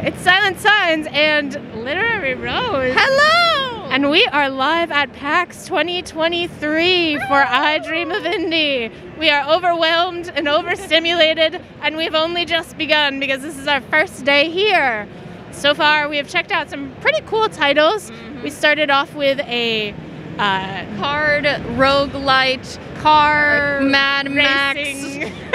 It's SilentSigns and Literary Rose. Hello! And we are live at PAX 2023 for I Dream of Indie. We are overwhelmed and overstimulated, and we've only just begun because this is our first day here. So far, we have checked out some pretty cool titles. We started off with a card roguelite, car Mad Max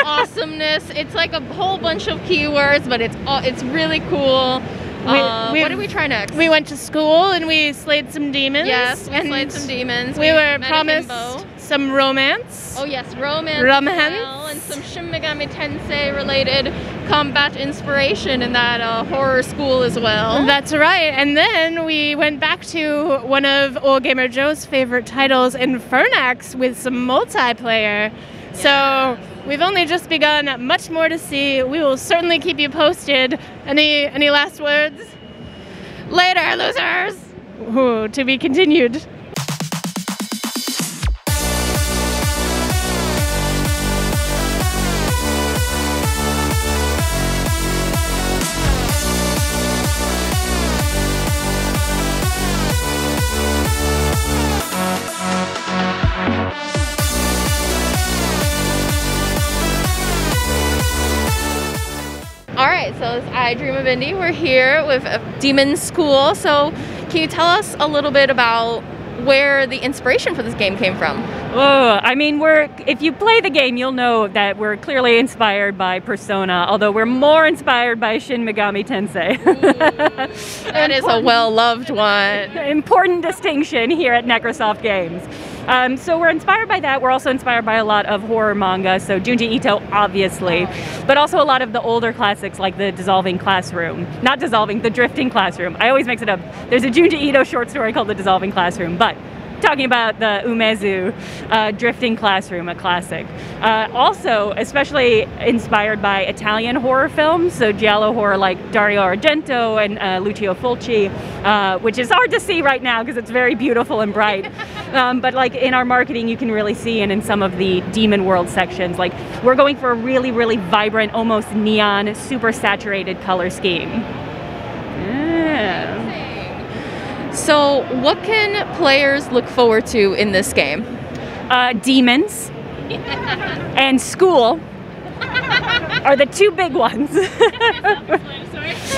awesomeness. It's like a whole bunch of keywords, but it's really cool. What did we try next? We went to school and we slayed some demons. Yes, we slayed some demons. We were promised some romance. Oh yes, romance. Well, and some Shin Megami Tensei related combat inspiration in that horror school as well. That's right. And then we went back to one of Ole Gamer Joe's favorite titles, Infernax, with some multiplayer. Yeah. So we've only just begun. Much more to see. We will certainly keep you posted. Any last words? Later, losers! Ooh, to be continued. Alright, so it's I Dream of Indie. We're here with Demonschool. So can you tell us a little bit about where the inspiration for this game came from? Oh, I mean, if you play the game, you'll know that we're clearly inspired by Persona, although we're more inspired by Shin Megami Tensei. That is a well-loved one. Important distinction here at Necrosoft Games. So we're inspired by that. We're also inspired by a lot of horror manga, so Junji Ito, obviously, but also a lot of the older classics like the Dissolving Classroom. Not Dissolving, the Drifting Classroom. I always mix it up. There's a Junji Ito short story called The Dissolving Classroom, but talking about the 𝐦𝐤𝐤𝐿 Drifting Classroom, a classic. Also, especially inspired by Italian horror films, so giallo horror like Dario Argento and Lucio Fulci, which is hard to see right now because it's very beautiful and bright. But like in our marketing, you can really see, and in some of the Demon World sections, like we're going for a really, really vibrant, almost neon, super saturated color scheme. Yeah. So what can players look forward to in this game? Demons and school are the two big ones.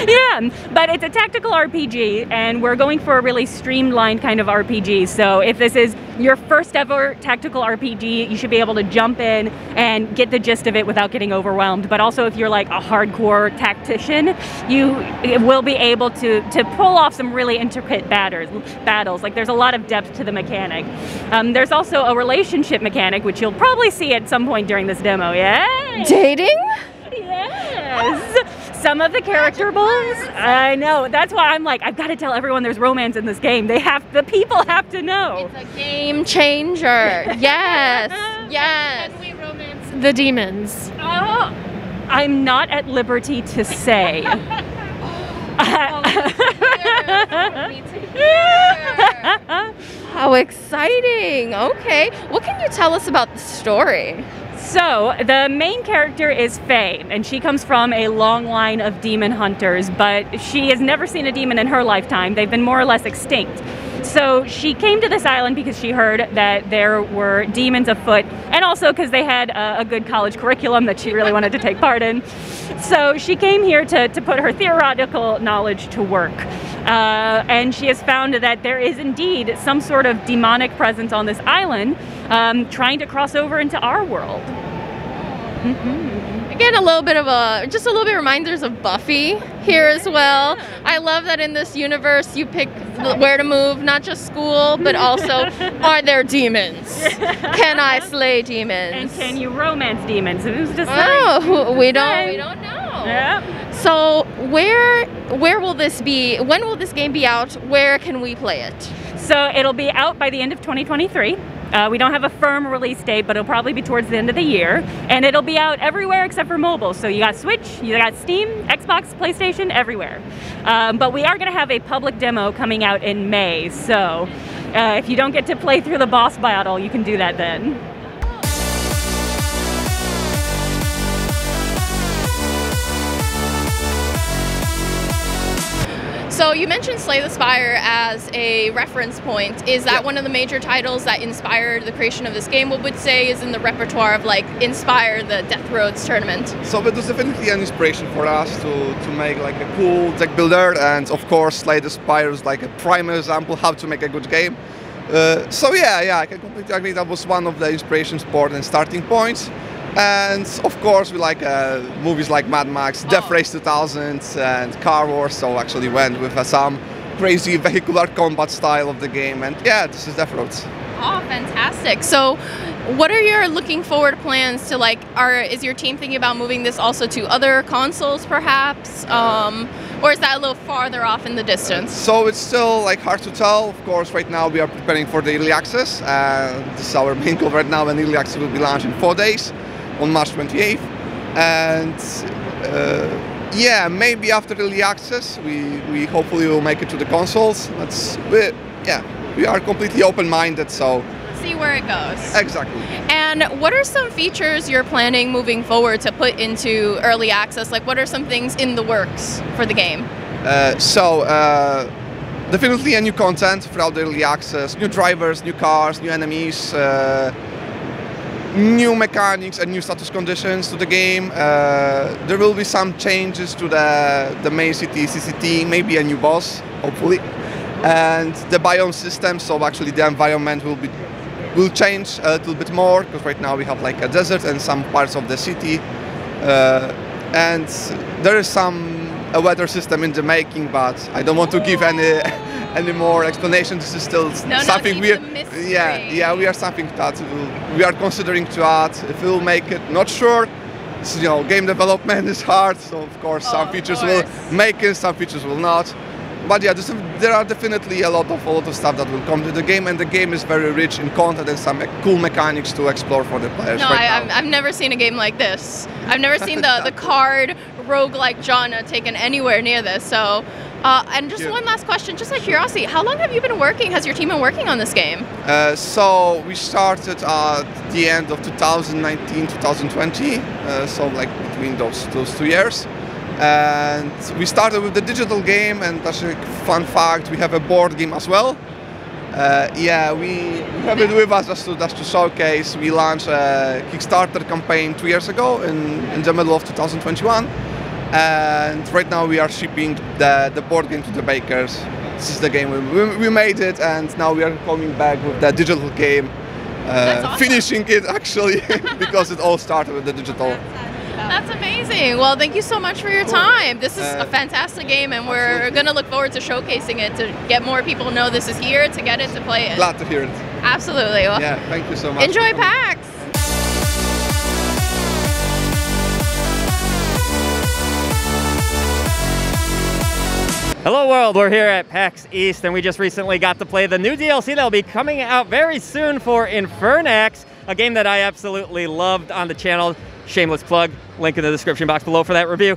Yeah, but it's a tactical RPG, and we're going for a really streamlined kind of RPG. So if this is your first ever tactical RPG, you should be able to jump in and get the gist of it without getting overwhelmed. But also if you're like a hardcore tactician, you will be able to pull off some really intricate battles. Like there's a lot of depth to the mechanic. There's also a relationship mechanic, which you'll probably see at some point during this demo. Yeah. Dating? Yes. Some of the characterables, I know. That's why I'm like, I've got to tell everyone there's romance in this game. The people have to know. It's a game changer. Yes. Yes. Can we romance the demons? Oh, I'm not at liberty to say. How exciting. Okay. What can you tell us about the story? So, the main character is Faye, and she comes from a long line of demon hunters, but she has never seen a demon in her lifetime. They've been more or less extinct. So she came to this island because she heard that there were demons afoot, and also because they had a good college curriculum that she really wanted to take part in. So she came here to put her theoretical knowledge to work. And she has found that there is indeed some sort of demonic presence on this island trying to cross over into our world. Again, just a little bit reminders of Buffy here as well. I love that in this universe you pick where to move, not just school, but also are there demons? Can I slay demons? And can you romance demons? Who's to say? Oh, we don't know. Yeah. So where will this be? When will this game be out? Where can we play it? So it'll be out by the end of 2023. We don't have a firm release date, but it'll probably be towards the end of the year. And it'll be out everywhere except for mobile. So you got Switch, you got Steam, Xbox, PlayStation, everywhere. But we are going to have a public demo coming out in May. So if you don't get to play through the boss battle, you can do that then. So you mentioned Slay the Spire as a reference point. Is that one of the major titles that inspired the creation of this game? What would say is in the repertoire of like inspire the Death Roads tournament? So it was definitely an inspiration for us to make like a cool deck builder, and of course Slay the Spire is like a prime example how to make a good game. So yeah, I can completely agree. That was one of the inspirations for and starting points. And of course we like movies like Mad Max, Death Race 2000 and Car Wars, so actually went with some crazy vehicular combat style of the game, and yeah, this is Death Roads. Oh, fantastic. So what are your looking forward plans to, like, is your team thinking about moving this also to other consoles perhaps? Or is that a little farther off in the distance? So it's still like hard to tell. Of course, right now we are preparing for the early access. This is our main goal right now, and early access will be launched in 4 days on March 28th. And yeah, maybe after early access, we hopefully will make it to the consoles. We are completely open-minded, so see where it goes. Exactly. And what are some features you're planning moving forward to put into early access? Like, what are some things in the works for the game? Definitely a new content throughout the early access, new drivers, new cars, new enemies, new mechanics and new status conditions to the game. There will be some changes to the main city, CCT, maybe a new boss, hopefully. And the biome system, so actually the environment will change a little bit more, because right now we have like a desert and some parts of the city. And there is a weather system in the making, but I don't want to give any more explanation. This is still something we are something that we are considering to add. If we'll make it, not sure. You know, game development is hard, so of course some features will make it, some features will not. But yeah, there are definitely a lot of stuff that will come to the game, and the game is very rich in content and some cool mechanics to explore for the players. No, I've never seen a game like this. I've never seen the card roguelike genre taken anywhere near this. So, and just one last question, just out of curiosity, how long have you been working? Has your team been working on this game? So we started at the end of 2019, 2020. So like between those 2 years. And we started with the digital game, and that's a fun fact, we have a board game as well. Yeah, we have it with us just to showcase. We launched a Kickstarter campaign 2 years ago in the middle of 2021. And right now we are shipping the board game to the bakers. This is the game, we made it, and now we are coming back with the digital game. Awesome. Finishing it actually, because it all started with the digital. That's amazing. Well, thank you so much for your time. This is a fantastic game, and we're going to look forward to showcasing it to get more people to know this is here, to get it, to play it. Glad to hear it. Absolutely. Well, yeah, thank you so much. Enjoy PAX. Hello world, we're here at PAX East, and we just recently got to play the new DLC that'll be coming out very soon for Infernax, a game that I absolutely loved on the channel. Shameless plug, link in the description box below for that review.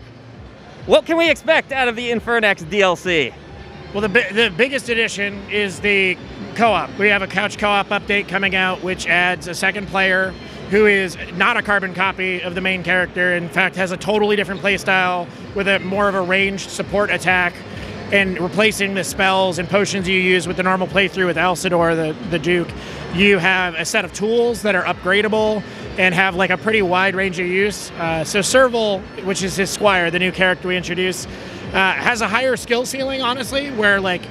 What can we expect out of the Infernax DLC? Well, the biggest addition is the co-op. We have a couch co-op update coming out, which adds a second player who is not a carbon copy of the main character. In fact, has a totally different playstyle with a more of a ranged support attack, and replacing the spells and potions you use with the normal playthrough with Alcidor, the Duke. You have a set of tools that are upgradable and have like a pretty wide range of use. So Serval, which is his squire, the new character we introduced, has a higher skill ceiling, honestly, where like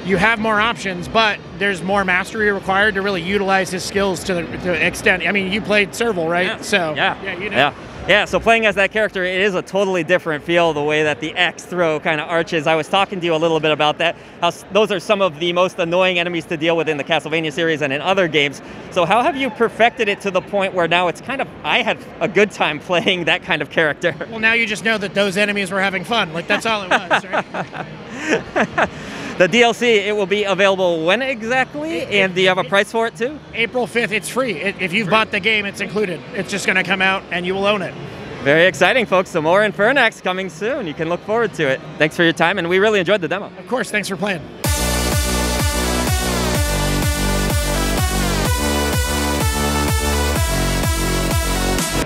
you have more options, but there's more mastery required to really utilize his skills to the extent. I mean, you played Serval, right? Yeah. So yeah, you know. Yeah, so playing as that character, it is a totally different feel, the way that the X throw kind of arches. I was talking to you a little bit about that, how those are some of the most annoying enemies to deal with in the Castlevania series and in other games. So how have you perfected it to the point where now it's kind of, I had a good time playing that kind of character? Well, now you just know that those enemies were having fun. Like, that's all it was, right? The DLC, it will be available when exactly? And do you have a price for it too? April 5th, it's free. If you've bought the game, it's included. It's just going to come out and you will own it. Very exciting, folks. So more Infernax coming soon. You can look forward to it. Thanks for your time, and we really enjoyed the demo. Of course, thanks for playing.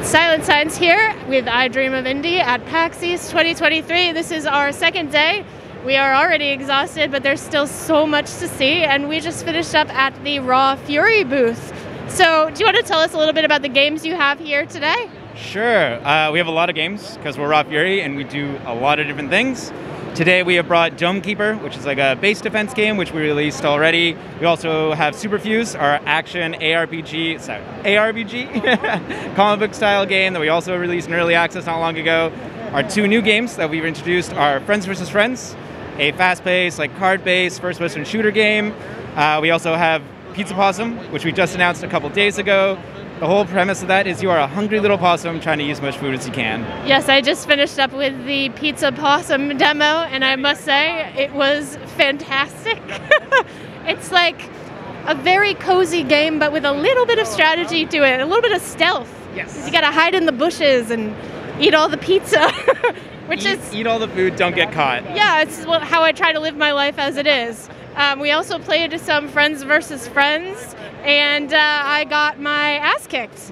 SilentSigns here with I Dream of Indie at PAX East 2023. This is our second day. We are already exhausted, but there's still so much to see, and we just finished up at the Raw Fury booth. So do you want to tell us a little bit about the games you have here today? Sure. We have a lot of games because we're Raw Fury and we do a lot of different things. Today we have brought Dome Keeper, which is like a base defense game, which we released already. We also have Superfuse, our action ARPG comic book style game that we also released in early access not long ago. Our two new games that we've introduced are Friends vs. Friends, a fast-paced, like card-based first-person shooter game. We also have Pizza Possum, which we just announced a couple days ago. The whole premise of that is you are a hungry little possum trying to use as much food as you can. Yes, I just finished up with the Pizza Possum demo, and I must say it was fantastic. It's like a very cozy game, but with a little bit of strategy to it, a little bit of stealth. Yes. You gotta hide in the bushes and eat all the pizza, which is... Eat all the food, don't get caught. Yeah, it's how I try to live my life as it is. We also played some Friends vs. Friends, and I got my ass kicked.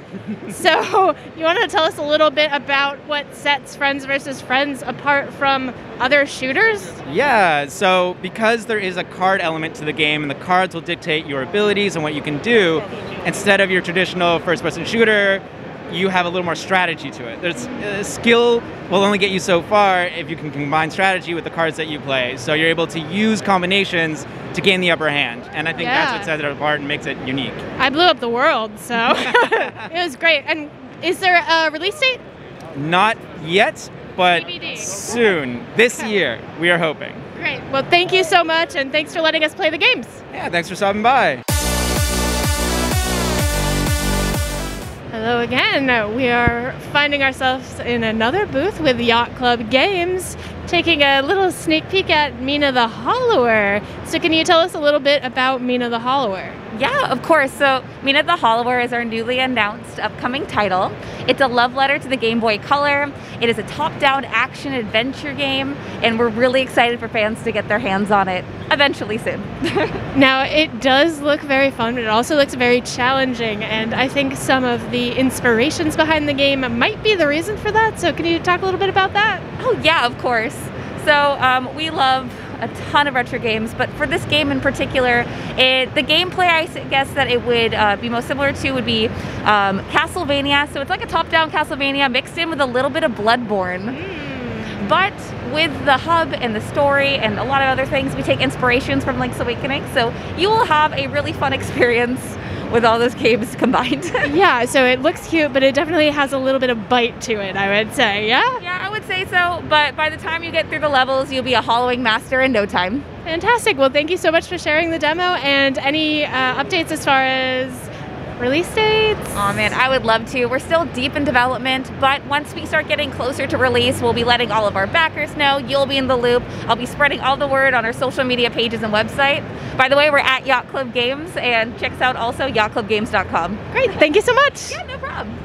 So you want to tell us a little bit about what sets Friends vs. Friends apart from other shooters? Yeah, so because there is a card element to the game and the cards will dictate your abilities and what you can do, instead of your traditional first-person shooter, you have a little more strategy to it. There's skill will only get you so far if you can combine strategy with the cards that you play. So you're able to use combinations to gain the upper hand. And I think that's what sets it apart and makes it unique. I blew up the world, so it was great. And is there a release date? Not yet, but DVD. soon. This year, we are hoping. Great. Well, thank you so much, and thanks for letting us play the games. Yeah, thanks for stopping by. Hello again. We are finding ourselves in another booth with Yacht Club Games, taking a little sneak peek at Mina the Hollower. So can you tell us a little bit about Mina the Hollower? Yeah, of course. So Mina the Hollower is our newly announced upcoming title. It's a love letter to the Game Boy Color. It is a top-down action adventure game, and we're really excited for fans to get their hands on it eventually soon. Now, it does look very fun, but it also looks very challenging, and I think some of the inspirations behind the game might be the reason for that. So can you talk a little bit about that? Oh yeah, of course. So we love a ton of retro games, but for this game in particular, the gameplay I guess that it would be most similar to would be Castlevania. So it's like a top-down Castlevania mixed in with a little bit of Bloodborne. But with the hub and the story and a lot of other things, we take inspirations from Link's Awakening. So you will have a really fun experience with all those games combined. Yeah, so it looks cute, but it definitely has a little bit of bite to it, I would say, yeah? Yeah, I would say so, but by the time you get through the levels, you'll be a hollowing master in no time. Fantastic. Well, thank you so much for sharing the demo, and any updates as far as release dates? Oh man, I would love to. We're still deep in development, but once we start getting closer to release, we'll be letting all of our backers know. You'll be in the loop. I'll be spreading all the word on our social media pages and website. By the way, we're at Yacht Club Games, and check us out also yachtclubgames.com. Great, thank you so much. Yeah, no problem.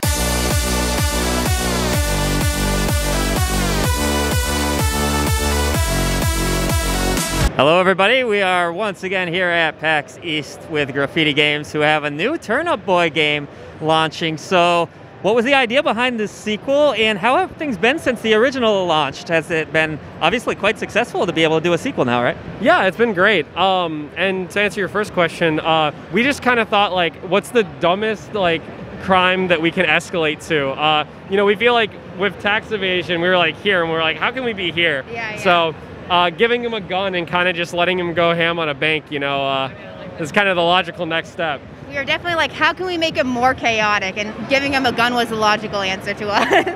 Hello everybody, we are once again here at Pax East with Graffiti Games, who have a new Turnip Boy game launching. So what was the idea behind this sequel, and how have things been since the original launched? Has it been obviously quite successful to be able to do a sequel now, right? Yeah, it's been great. And to answer your first question, we just kind of thought, like, what's the dumbest crime that we can escalate to? You know, we feel like with tax evasion, we were like here, and we're like, how can we be here? Yeah. So giving him a gun and kind of just letting him go ham on a bank, you know, is kind of the logical next step. We were definitely like, how can we make him more chaotic? And giving him a gun was the logical answer to us.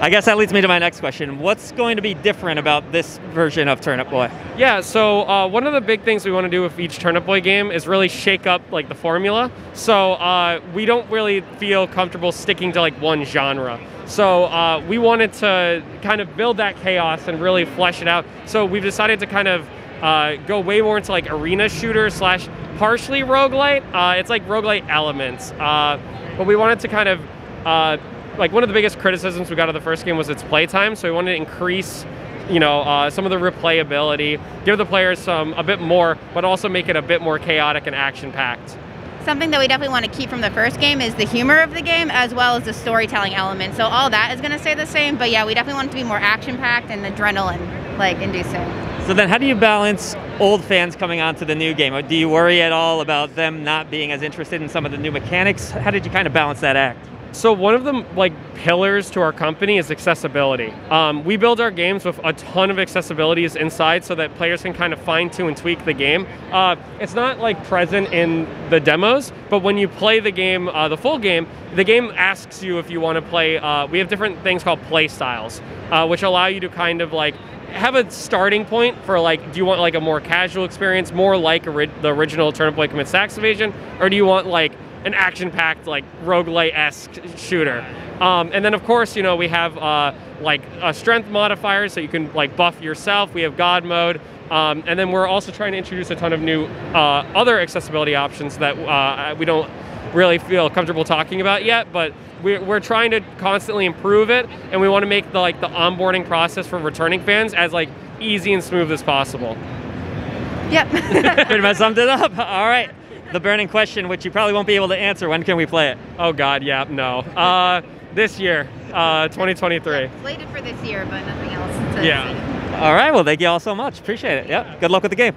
I guess that leads me to my next question. What's going to be different about this version of Turnip Boy? Yeah, so one of the big things we want to do with each Turnip Boy game is really shake up like the formula. So we don't really feel comfortable sticking to like one genre. So we wanted to kind of build that chaos and really flesh it out. So we've decided to kind of go way more into like arena shooter / partially roguelite. It's like roguelite elements. But we wanted to kind of, like one of the biggest criticisms we got of the first game was its playtime. So we wanted to increase, you know, some of the replayability, give the players a bit more, but also make it a bit more chaotic and action-packed. Something that we definitely want to keep from the first game is the humor of the game as well as the storytelling element. So all that is going to stay the same, but yeah, we definitely want it to be more action-packed and adrenaline inducing. So then how do you balance old fans coming onto the new game? Do you worry at all about them not being as interested in some of the new mechanics? How did you kind of balance that act? So one of the pillars to our company is accessibility. We build our games with a ton of accessibilities inside so that players can kind of fine tune and tweak the game. It's not present in the demos, but when you play the game, the full game, the game asks you if you want to play. We have different things called play styles, which allow you to kind of have a starting point for do you want a more casual experience, more like the original Turnip Boy Commits Tax Evasion, or do you want an action-packed roguelite-esque shooter? And then of course, we have a strength modifier so you can buff yourself. We have God mode, and then we're also trying to introduce a ton of new other accessibility options that we don't really feel comfortable talking about yet, but we're trying to constantly improve it, and we want to make the onboarding process for returning fans as easy and smooth as possible. Yep. Pretty much summed it up. All right. The burning question, which you probably won't be able to answer, when can we play it? Oh God, yeah, no. This year, 2023. Yeah, slated for this year, but nothing else. Yeah. All right, well, thank you all so much. Appreciate it. Yep. Good luck with the game.